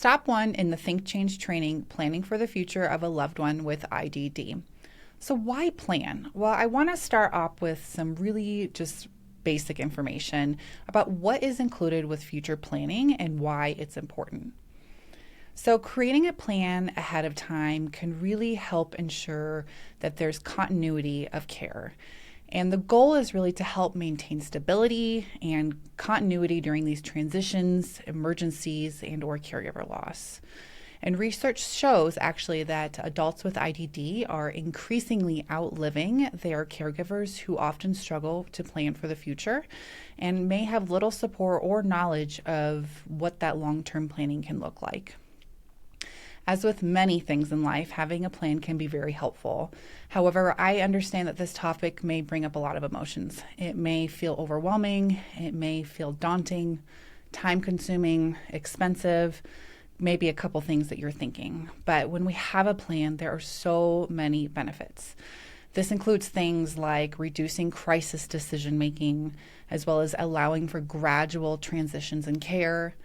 Stop 1 in the Think+change training, planning for the future of a loved one with IDD. So why plan? Well, I want to start off with some really just basic information about what is included with future planning and why it's important. So creating a plan ahead of time can really help ensure that there's continuity of care. And the goal is really to help maintain stability and continuity during these transitions, emergencies, and or caregiver loss. And research shows actually that adults with IDD are increasingly outliving their caregivers who often struggle to plan for the future and may have little support or knowledge of what that long-term planning can look like. As with many things in life, having a plan can be very helpful. However, I understand that this topic may bring up a lot of emotions. It may feel overwhelming, it may feel daunting, time-consuming, expensive, maybe a couple things that you're thinking. But when we have a plan, there are so many benefits. This includes things like reducing crisis decision-making, as well as allowing for gradual transitions in care.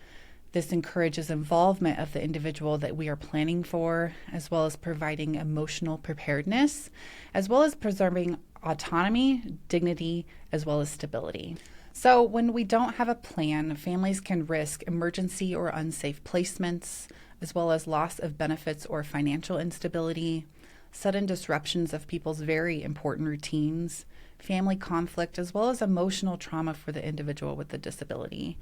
This encourages involvement of the individual that we are planning for, as well as providing emotional preparedness, as well as preserving autonomy, dignity, as well as stability. So when we don't have a plan, families can risk emergency or unsafe placements, as well as loss of benefits or financial instability, sudden disruptions of people's very important routines, family conflict, as well as emotional trauma for the individual with the disability.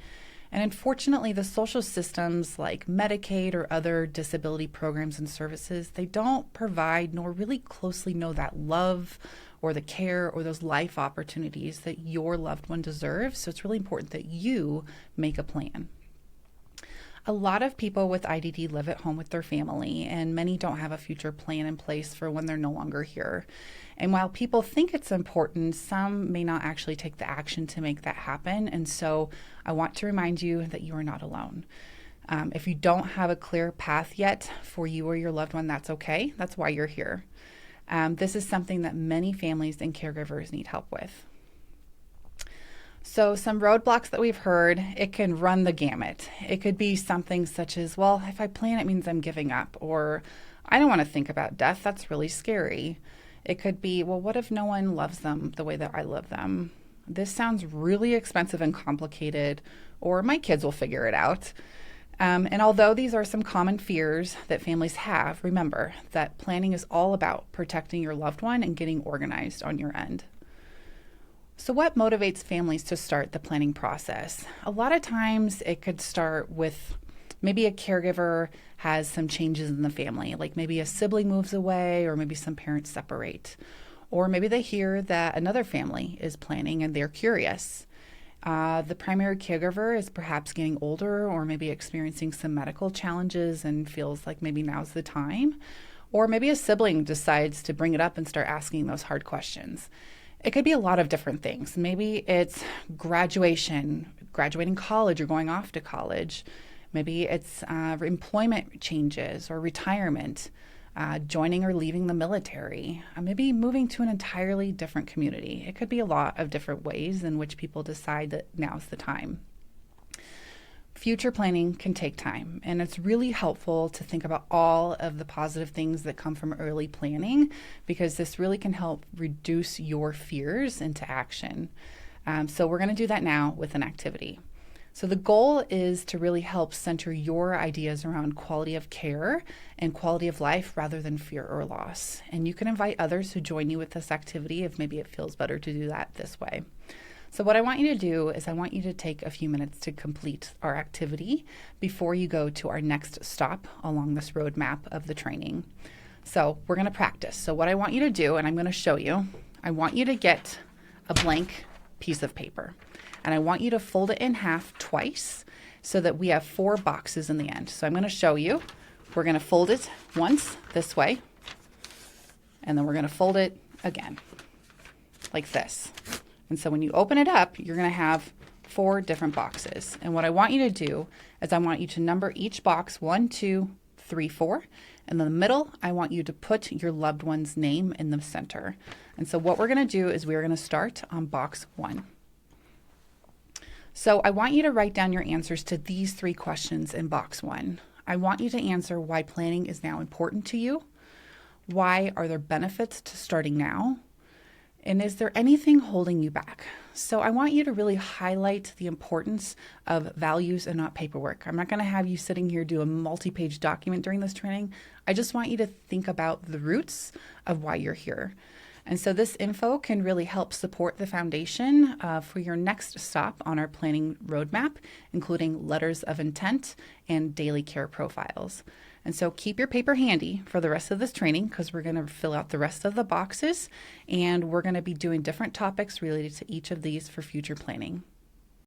And unfortunately, the social systems like Medicaid or other disability programs and services, they don't provide nor really closely know that love or the care or those life opportunities that your loved one deserves. So it's really important that you make a plan. A lot of people with IDD live at home with their family, and many don't have a future plan in place for when they're no longer here. And while people think it's important, some may not actually take the action to make that happen. And so I want to remind you that you are not alone. If you don't have a clear path yet for you or your loved one, that's okay. That's why you're here. This is something that many families and caregivers need help with. So some roadblocks that we've heard, it can run the gamut. It could be something such as, well, if I plan, it means I'm giving up, or I don't want to think about death. That's really scary. It could be, well, what if no one loves them the way that I love them? This sounds really expensive and complicated, or my kids will figure it out. And although these are some common fears that families have, remember that planning is all about protecting your loved one and getting organized on your end. So what motivates families to start the planning process? A lot of times it could start with maybe a caregiver has some changes in the family, like maybe a sibling moves away or maybe some parents separate. Or maybe they hear that another family is planning and they're curious. The primary caregiver is perhaps getting older or maybe experiencing some medical challenges and feels like maybe now's the time. Or maybe a sibling decides to bring it up and start asking those hard questions. It could be a lot of different things. Maybe it's graduation, graduating college or going off to college. Maybe it's employment changes or retirement, joining or leaving the military, maybe moving to an entirely different community. It could be a lot of different ways in which people decide that now's the time. Future planning can take time, and it's really helpful to think about all of the positive things that come from early planning, because this really can help reduce your fears into action. So we're going to do that now with an activity. So the goal is to really help center your ideas around quality of care and quality of life rather than fear or loss. And you can invite others to join you with this activity if maybe it feels better to do that this way. So what I want you to do is I want you to take a few minutes to complete our activity before you go to our next stop along this roadmap of the training. So we're going to practice. So what I want you to do, and I'm going to show you, I want you to get a blank piece of paper. And I want you to fold it in half twice so that we have 4 boxes in the end. So I'm going to show you. We're going to fold it once this way, and then we're going to fold it again like this. And so when you open it up, you're going to have 4 different boxes. And what I want you to do is I want you to number each box 1, 2, 3, 4. And in the middle, I want you to put your loved one's name in the center. And so what we're going to do is we're going to start on box 1. So I want you to write down your answers to these 3 questions in box 1. I want you to answer why planning is now important to you. Why are there benefits to starting now? And is there anything holding you back? So I want you to really highlight the importance of values and not paperwork. I'm not going to have you sitting here do a multi-page document during this training. I just want you to think about the roots of why you're here. And so this info can really help support the foundation for your next stop on our planning roadmap, including letters of intent and daily care profiles. And so keep your paper handy for the rest of this training, because we're going to fill out the rest of the boxes, and we're going to be doing different topics related to each of these for future planning.